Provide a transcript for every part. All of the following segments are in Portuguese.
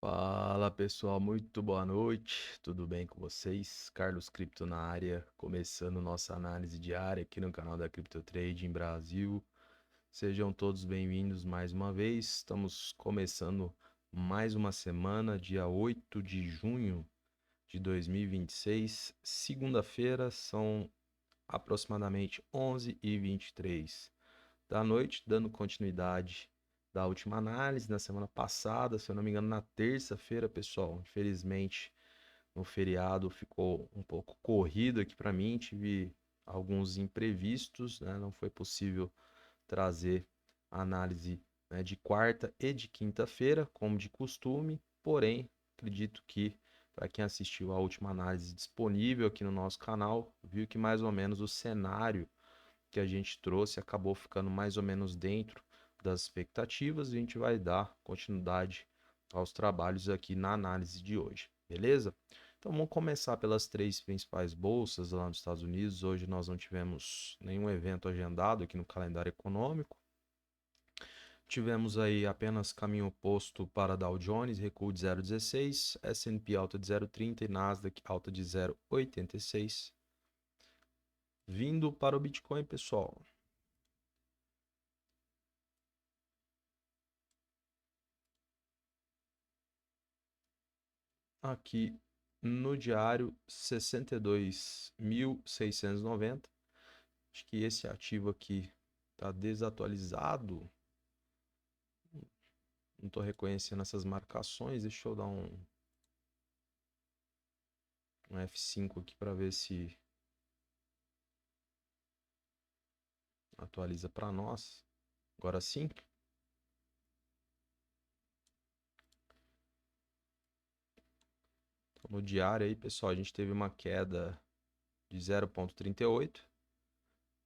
Fala pessoal, muito boa noite, tudo bem com vocês? Carlos Cripto na área, começando nossa análise diária aqui no canal da Crypto Trading Brasil. Sejam todos bem-vindos mais uma vez. Estamos começando mais uma semana, dia 8 de junho de 2026, segunda-feira, são aproximadamente 11h23 da noite, dando continuidade da última análise na semana passada, se eu não me engano, na terça-feira, pessoal. Infelizmente, no feriado ficou um pouco corrido aqui para mim, tive alguns imprevistos, né? Não foi possível trazer a análise, né, de quarta e de quinta-feira, como de costume, porém, acredito que para quem assistiu a última análise disponível aqui no nosso canal, viu que mais ou menos o cenário que a gente trouxe acabou ficando mais ou menos dentro das expectativas e a gente vai dar continuidade aos trabalhos aqui na análise de hoje, beleza? Então vamos começar pelas três principais bolsas lá nos Estados Unidos. Hoje nós não tivemos nenhum evento agendado aqui no calendário econômico. Tivemos aí apenas caminho oposto para Dow Jones, recuo de 0,16, S&P alta de 0,30 e Nasdaq alta de 0,86. Vindo para o Bitcoin, pessoal. Aqui no diário 62.690. Acho que esse ativo aqui está desatualizado. Não estou reconhecendo essas marcações. Deixa eu dar um F5 aqui para ver se atualiza para nós. Agora sim. Então, no diário aí, pessoal, a gente teve uma queda de 0,38.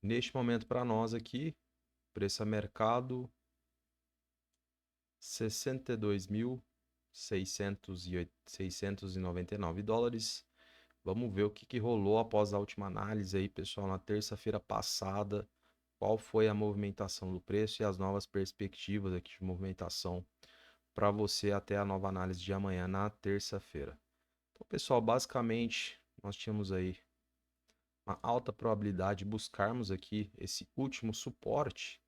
Neste momento para nós aqui, preço a mercado 62.699 dólares. Vamos ver o que rolou após a última análise aí, pessoal, na terça-feira passada. Qual foi a movimentação do preço e as novas perspectivas aqui de movimentação para você até a nova análise de amanhã, na terça-feira. Então, pessoal, basicamente, nós tínhamos aí uma alta probabilidade de buscarmos aqui esse último suporte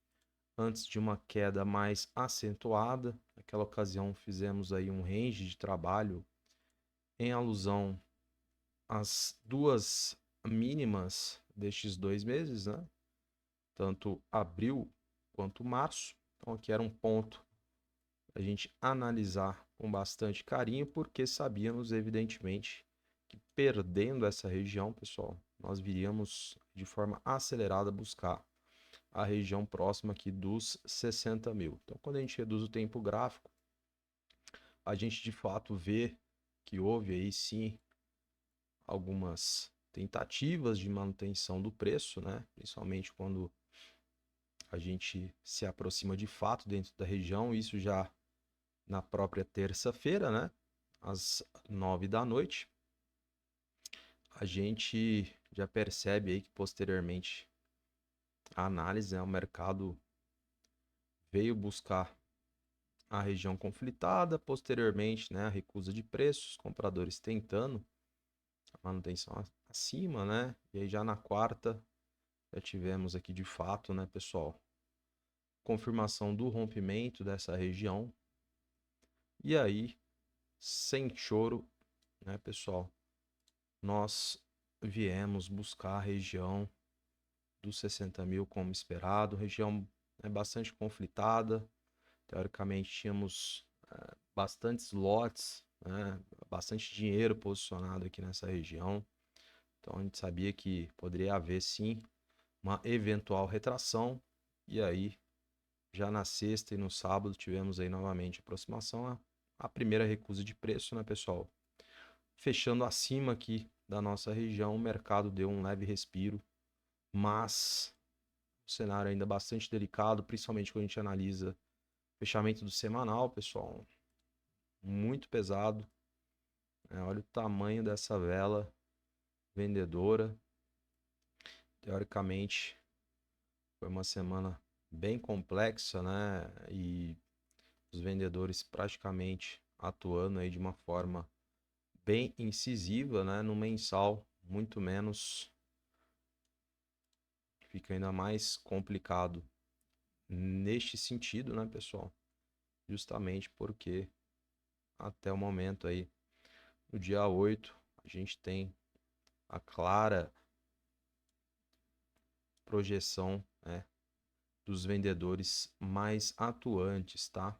antes de uma queda mais acentuada. Naquela ocasião, fizemos aí um range de trabalho em alusão às duas mínimas destes 2 meses, né? Tanto abril quanto março. Então, aqui era um ponto a gente analisar com bastante carinho, porque sabíamos, evidentemente, que perdendo essa região, pessoal, nós viríamos de forma acelerada buscar a região próxima aqui dos 60 mil. Então, quando a gente reduz o tempo gráfico, a gente de fato vê que houve aí sim algumas tentativas de manutenção do preço, né? Principalmente quando a gente se aproxima de fato dentro da região, isso já na própria terça-feira, né? Às 9 da noite, a gente já percebe aí que posteriormente a análise, né, o mercado veio buscar a região conflitada, posteriormente, né, a recusa de preços, compradores tentando a manutenção acima, né? E aí já na quarta já tivemos aqui de fato, né, pessoal, confirmação do rompimento dessa região. E aí, sem choro, né, pessoal, nós viemos buscar a região dos 60 mil como esperado, região, né, bastante conflitada. Teoricamente tínhamos bastantes lotes, né, bastante dinheiro posicionado aqui nessa região. Então a gente sabia que poderia haver sim uma eventual retração. E aí, já na sexta e no sábado, tivemos aí novamente aproximação a primeira recusa de preço, né, pessoal? Fechando acima aqui da nossa região, o mercado deu um leve respiro, mas o cenário ainda bastante delicado, principalmente quando a gente analisa o fechamento do semanal, pessoal. Muito pesado. Olha o tamanho dessa vela vendedora. Teoricamente, foi uma semana bem complexa, né? E os vendedores praticamente atuando aí de uma forma bem incisiva, né? No mensal, muito menos, fica ainda mais complicado neste sentido, né, pessoal? Justamente porque até o momento aí, no dia 8, a gente tem a clara projeção, né, dos vendedores mais atuantes, tá?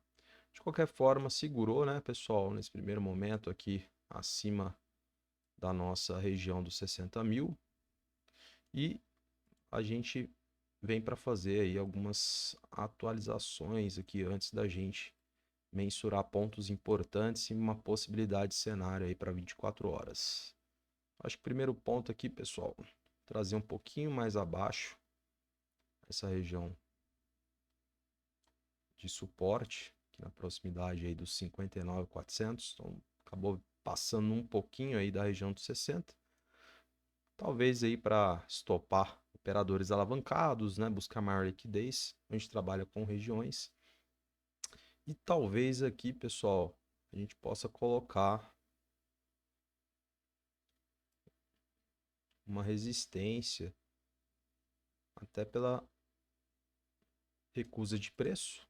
De qualquer forma, segurou, né, pessoal, nesse primeiro momento aqui acima da nossa região dos 60 mil. E a gente vem para fazer aí algumas atualizações aqui antes da gente mensurar pontos importantes e uma possibilidade de cenário aí para 24 horas. Acho que o primeiro ponto aqui, pessoal, trazer um pouquinho mais abaixo essa região de suporte, aqui na proximidade aí dos 59.400, então acabou passando um pouquinho aí da região dos 60. Talvez aí para estopar operadores alavancados, né, buscar maior liquidez. A gente trabalha com regiões. E talvez aqui, pessoal, a gente possa colocar uma resistência até pela recusa de preço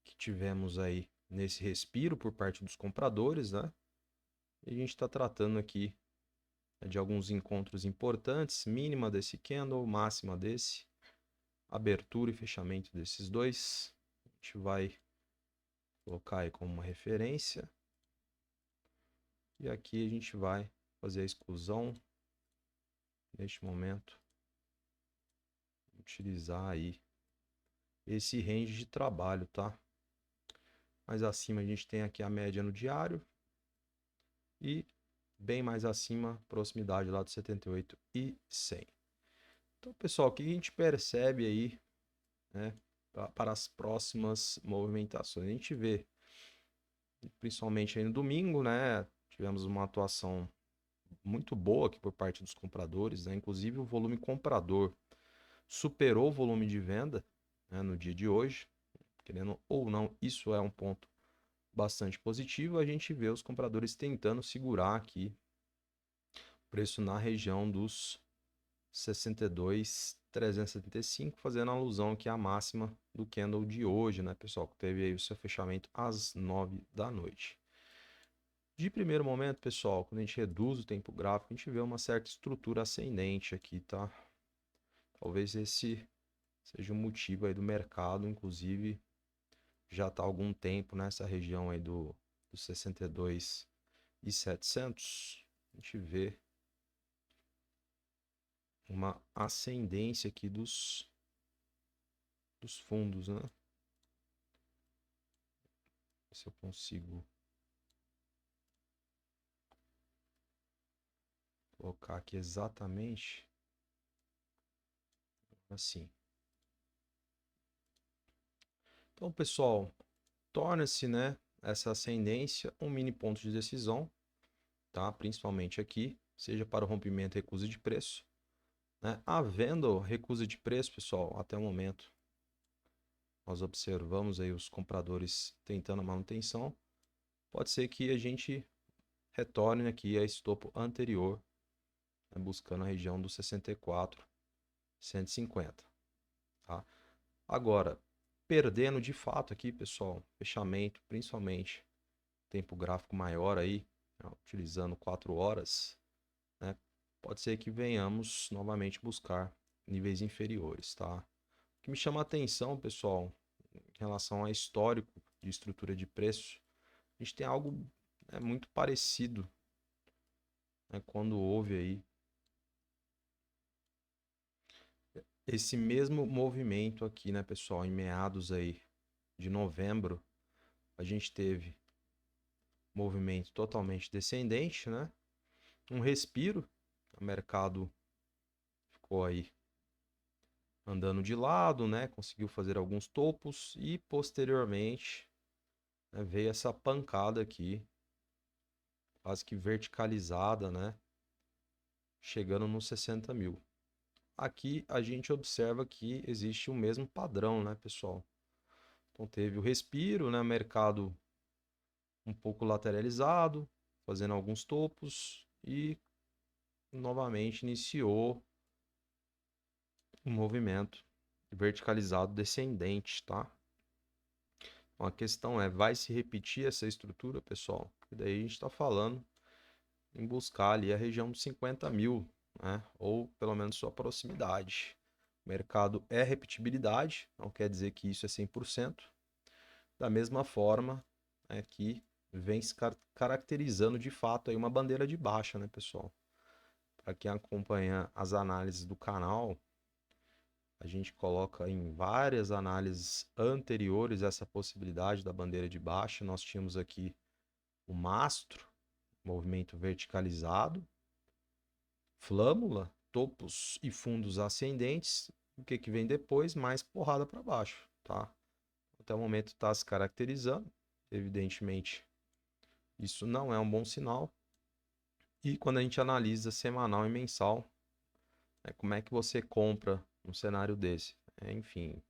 que tivemos aí nesse respiro por parte dos compradores, né? E a gente está tratando aqui de alguns encontros importantes, mínima desse candle, máxima desse, abertura e fechamento desses dois. A gente vai colocar aí como uma referência. E aqui a gente vai fazer a exclusão neste momento, utilizar aí esse range de trabalho, tá? Mais acima a gente tem aqui a média no diário e bem mais acima, proximidade lá do 78 e 100. Então, pessoal, o que a gente percebe aí, né, para as próximas movimentações? A gente vê, principalmente aí no domingo, né, tivemos uma atuação muito boa aqui por parte dos compradores, né? Inclusive o volume comprador superou o volume de venda, né, no dia de hoje. Querendo ou não, isso é um ponto bastante positivo. A gente vê os compradores tentando segurar aqui o preço na região dos 62.375, fazendo alusão aqui à máxima do candle de hoje, né, pessoal, que teve aí o seu fechamento às 9 da noite. De primeiro momento, pessoal, quando a gente reduz o tempo gráfico, a gente vê uma certa estrutura ascendente aqui, tá? Talvez esse seja o motivo aí do mercado, inclusive, já está há algum tempo nessa região aí dos 62.700. A gente vê uma ascendência aqui dos fundos, né? Se eu consigo colocar aqui exatamente assim. Então, pessoal, torna-se, né, essa ascendência um mini ponto de decisão, tá? Principalmente aqui, seja para o rompimento e recusa de preço, né? Havendo recusa de preço, pessoal, até o momento, nós observamos aí os compradores tentando a manutenção. Pode ser que a gente retorne aqui a esse topo anterior, né, buscando a região dos 64.150, tá? Agora, perdendo de fato aqui, pessoal, fechamento, principalmente tempo gráfico maior aí, né, utilizando 4 horas, né, pode ser que venhamos novamente buscar níveis inferiores, tá? O que me chama a atenção, pessoal, em relação a histórico de estrutura de preço, a gente tem algo, né, muito parecido, né, quando houve aí esse mesmo movimento aqui, né, pessoal, em meados aí de novembro, a gente teve movimento totalmente descendente, né? Um respiro, o mercado ficou aí andando de lado, né? Conseguiu fazer alguns topos e posteriormente, né, veio essa pancada aqui, quase que verticalizada, né? Chegando nos 60 mil. Aqui a gente observa que existe o mesmo padrão, né, pessoal? Então teve o respiro, né? O mercado um pouco lateralizado, fazendo alguns topos e novamente iniciou um movimento verticalizado descendente, tá? Então a questão é, vai se repetir essa estrutura, pessoal? E daí a gente está falando em buscar ali a região dos 50 mil, né? Ou pelo menos sua proximidade. O mercado é repetibilidade, não quer dizer que isso é 100%. Da mesma forma, né, que vem se caracterizando de fato aí uma bandeira de baixa, né, pessoal? Para quem acompanha as análises do canal, a gente coloca em várias análises anteriores essa possibilidade da bandeira de baixa. Nós tínhamos aqui o mastro, movimento verticalizado, flâmula, topos e fundos ascendentes. O que vem depois? Mais porrada para baixo, tá? Até o momento está se caracterizando. Evidentemente, isso não é um bom sinal. E quando a gente analisa semanal e mensal, como é que você compra um cenário desse? Enfim,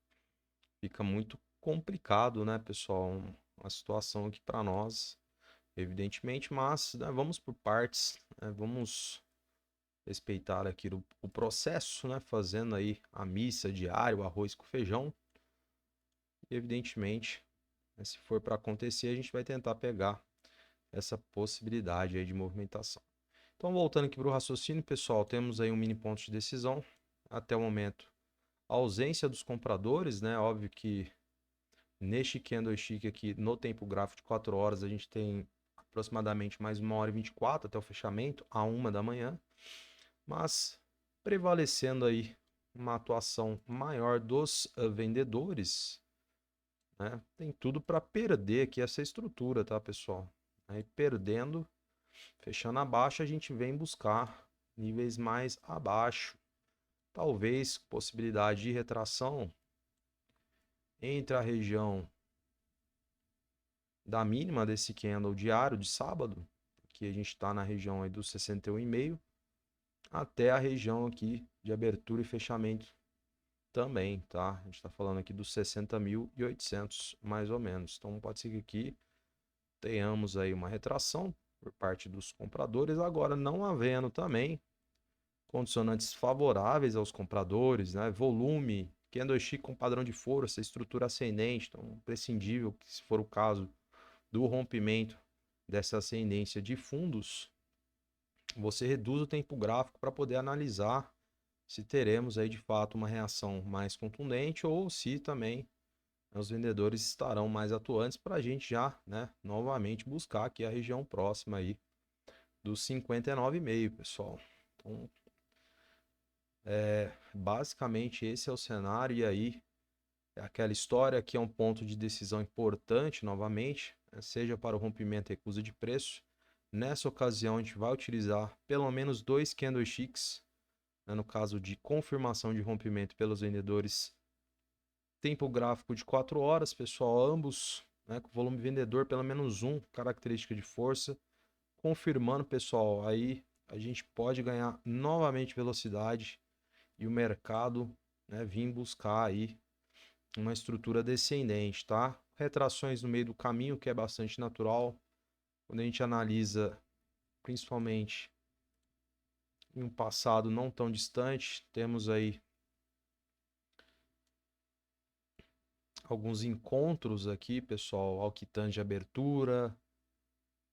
fica muito complicado, né, pessoal? A situação aqui para nós, evidentemente, mas né, vamos por partes, né, vamos respeitar aqui o processo, né, fazendo aí a missa diária, o arroz com feijão. E, evidentemente, né, se for para acontecer, a gente vai tentar pegar essa possibilidade aí de movimentação. Então, voltando aqui para o raciocínio, pessoal, temos aí um mini ponto de decisão. Até o momento, a ausência dos compradores, né? Óbvio que neste candlestick aqui, no tempo gráfico de 4 horas, a gente tem aproximadamente mais 1h24 até o fechamento, a 1 da manhã. Mas prevalecendo aí uma atuação maior dos vendedores, né? Tem tudo para perder aqui essa estrutura, tá, pessoal? Aí perdendo, fechando abaixo, a gente vem buscar níveis mais abaixo. Talvez possibilidade de retração entre a região da mínima desse candle diário de sábado, que a gente está na região aí dos 61,5, até a região aqui de abertura e fechamento também, tá? A gente está falando aqui dos 60.800 mais ou menos. Então pode ser que aqui tenhamos aí uma retração por parte dos compradores, agora não havendo também condicionantes favoráveis aos compradores, né? Volume, candlestick com padrão de força, estrutura ascendente, então prescindível que se for o caso do rompimento dessa ascendência de fundos, você reduz o tempo gráfico para poder analisar se teremos aí de fato uma reação mais contundente ou se também os vendedores estarão mais atuantes para a gente já, né, novamente buscar aqui a região próxima aí dos 59,5, pessoal. Então, basicamente esse é o cenário e aí é aquela história que é um ponto de decisão importante novamente, né, seja para o rompimento e recusa de preço. Nessa ocasião a gente vai utilizar pelo menos 2 candlesticks, né, no caso de confirmação de rompimento pelos vendedores. Tempo gráfico de 4 horas, pessoal, ambos, né, com volume vendedor pelo menos um, característica de força. Confirmando, pessoal, aí a gente pode ganhar novamente velocidade e o mercado, né, vir buscar aí uma estrutura descendente, tá? Retrações no meio do caminho, que é bastante natural. Quando a gente analisa, principalmente em um passado não tão distante, temos aí alguns encontros aqui, pessoal, ao que tange abertura,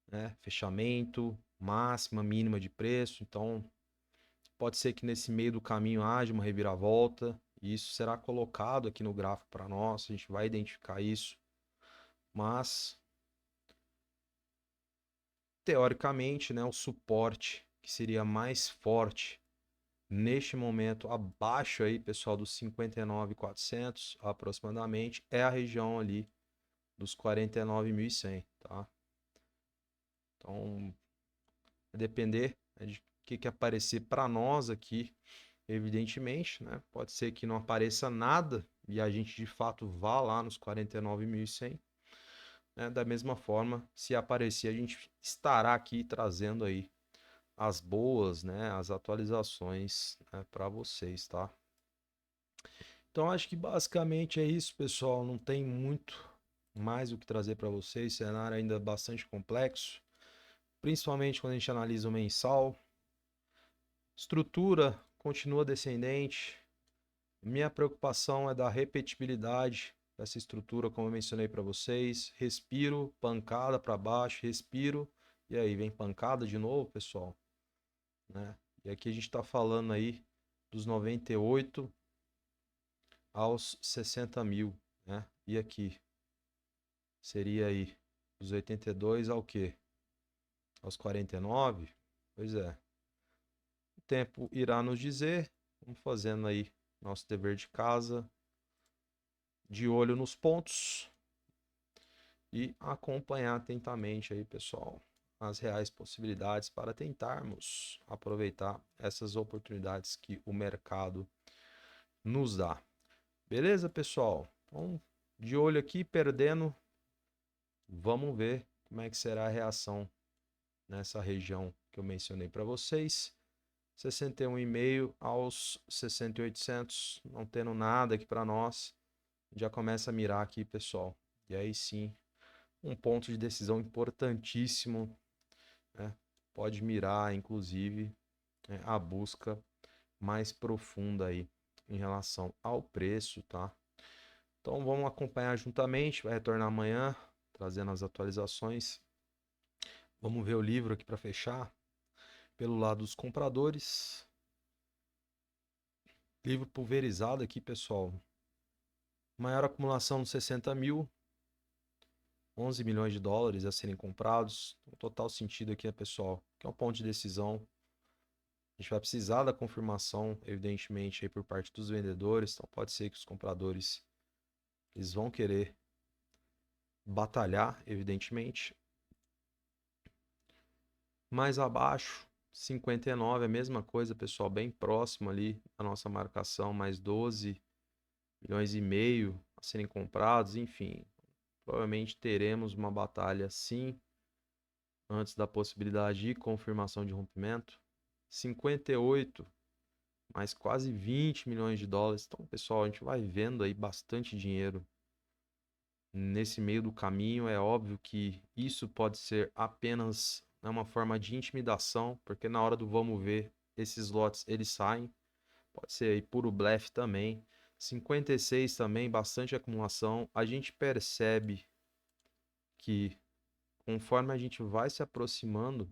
né, fechamento, máxima, mínima de preço. Então, pode ser que nesse meio do caminho haja uma reviravolta, e isso será colocado aqui no gráfico para nós, a gente vai identificar isso, mas teoricamente, né, o suporte que seria mais forte neste momento, abaixo aí, pessoal, dos 59.400 aproximadamente, é a região ali dos 49.100, tá? Então, vai depender, né, de que aparecer para nós aqui, evidentemente, né? Pode ser que não apareça nada e a gente de fato vá lá nos 49.100, né? Da mesma forma, se aparecer, a gente estará aqui trazendo aí as boas, né, as atualizações, né, para vocês, tá? Então acho que basicamente é isso, pessoal. Não tem muito mais o que trazer para vocês, cenário ainda bastante complexo, principalmente quando a gente analisa o mensal. Estrutura continua descendente. Minha preocupação é da repetibilidade dessa estrutura, como eu mencionei para vocês. Respiro, pancada para baixo, respiro, e aí vem pancada de novo, pessoal, né? E aqui a gente está falando aí dos 98 aos 60 mil, né? E aqui seria aí dos 82 ao quê? Aos 49? Pois é. O tempo irá nos dizer. Vamos fazendo aí nosso dever de casa, de olho nos pontos e acompanhar atentamente aí, pessoal, as reais possibilidades para tentarmos aproveitar essas oportunidades que o mercado nos dá. Beleza, pessoal? Então, de olho aqui, perdendo, vamos ver como é que será a reação nessa região que eu mencionei para vocês. 61,5 aos 60.800, não tendo nada aqui para nós, já começa a mirar aqui, pessoal. E aí sim, um ponto de decisão importantíssimo, né? Pode mirar, inclusive, né, a busca mais profunda aí em relação ao preço, tá? Então vamos acompanhar juntamente, vai retornar amanhã, trazendo as atualizações. Vamos ver o livro aqui para fechar. Pelo lado dos compradores, livro pulverizado aqui, pessoal. Maior acumulação nos 60 mil, 11 milhões de dólares a serem comprados. O total sentido aqui, pessoal, que é um ponto de decisão. A gente vai precisar da confirmação, evidentemente, aí por parte dos vendedores. Então pode ser que os compradores eles vão querer batalhar, evidentemente. Mais abaixo, 59, a mesma coisa, pessoal, bem próximo ali da nossa marcação, mais 12 milhões e meio a serem comprados, enfim. Provavelmente teremos uma batalha sim, antes da possibilidade de confirmação de rompimento. 58, mais quase 20 milhões de dólares. Então, pessoal, a gente vai vendo aí bastante dinheiro nesse meio do caminho. É óbvio que isso pode ser apenas uma forma de intimidação, porque na hora do vamos ver, esses lotes eles saem. Pode ser aí puro blefe também. 56 também, bastante acumulação. A gente percebe que conforme a gente vai se aproximando,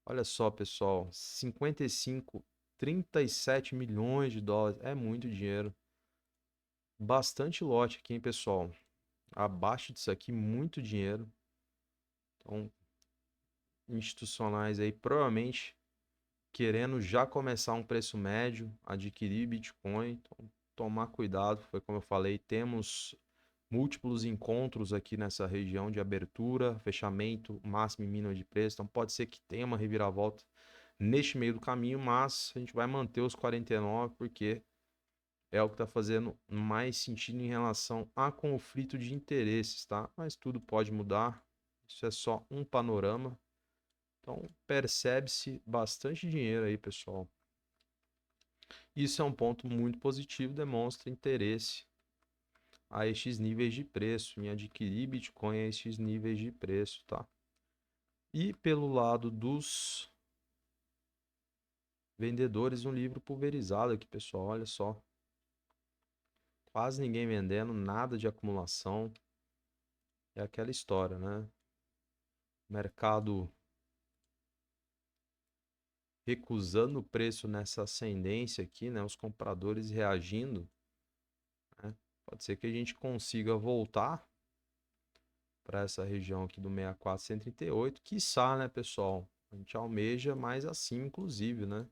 olha só, pessoal, 55, 37 milhões de dólares, é muito dinheiro. Bastante lote aqui, hein, pessoal? Abaixo disso aqui, muito dinheiro. Então, institucionais aí, provavelmente querendo já começar um preço médio, adquirir Bitcoin. Então, tomar cuidado, foi como eu falei, temos múltiplos encontros aqui nessa região de abertura, fechamento, máximo e mínimo de preço. Então, pode ser que tenha uma reviravolta neste meio do caminho, mas a gente vai manter os 49 porque é o que está fazendo mais sentido em relação a conflito de interesses, tá? Mas tudo pode mudar, isso é só um panorama. Então, percebe-se bastante dinheiro aí, pessoal. Isso é um ponto muito positivo, demonstra interesse a estes níveis de preço, em adquirir Bitcoin a estes níveis de preço, tá? E pelo lado dos vendedores, um livro pulverizado aqui, pessoal, olha só. Quase ninguém vendendo, nada de acumulação. É aquela história, né? Mercado recusando o preço nessa ascendência aqui, né? Os compradores reagindo, né? Pode ser que a gente consiga voltar para essa região aqui do 64,138, quiçá, né, pessoal? A gente almeja mais acima, inclusive, né?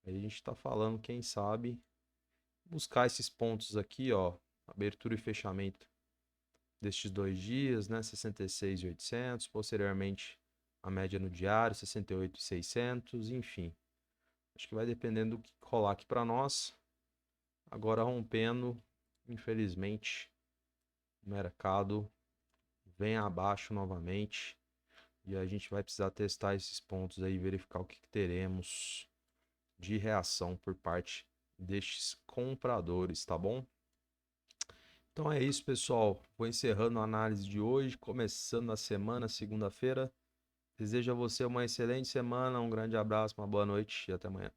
Aí a gente está falando, quem sabe, buscar esses pontos aqui, ó, abertura e fechamento destes 2 dias, né, 66.800, posteriormente a média no diário, 68.600, enfim. Acho que vai dependendo do que rolar aqui para nós. Agora rompendo, infelizmente, o mercado vem abaixo novamente e a gente vai precisar testar esses pontos aí, verificar o que teremos de reação por parte destes compradores, tá bom? Então é isso, pessoal. Vou encerrando a análise de hoje, começando a semana, segunda-feira. Desejo a você uma excelente semana, um grande abraço, uma boa noite e até amanhã.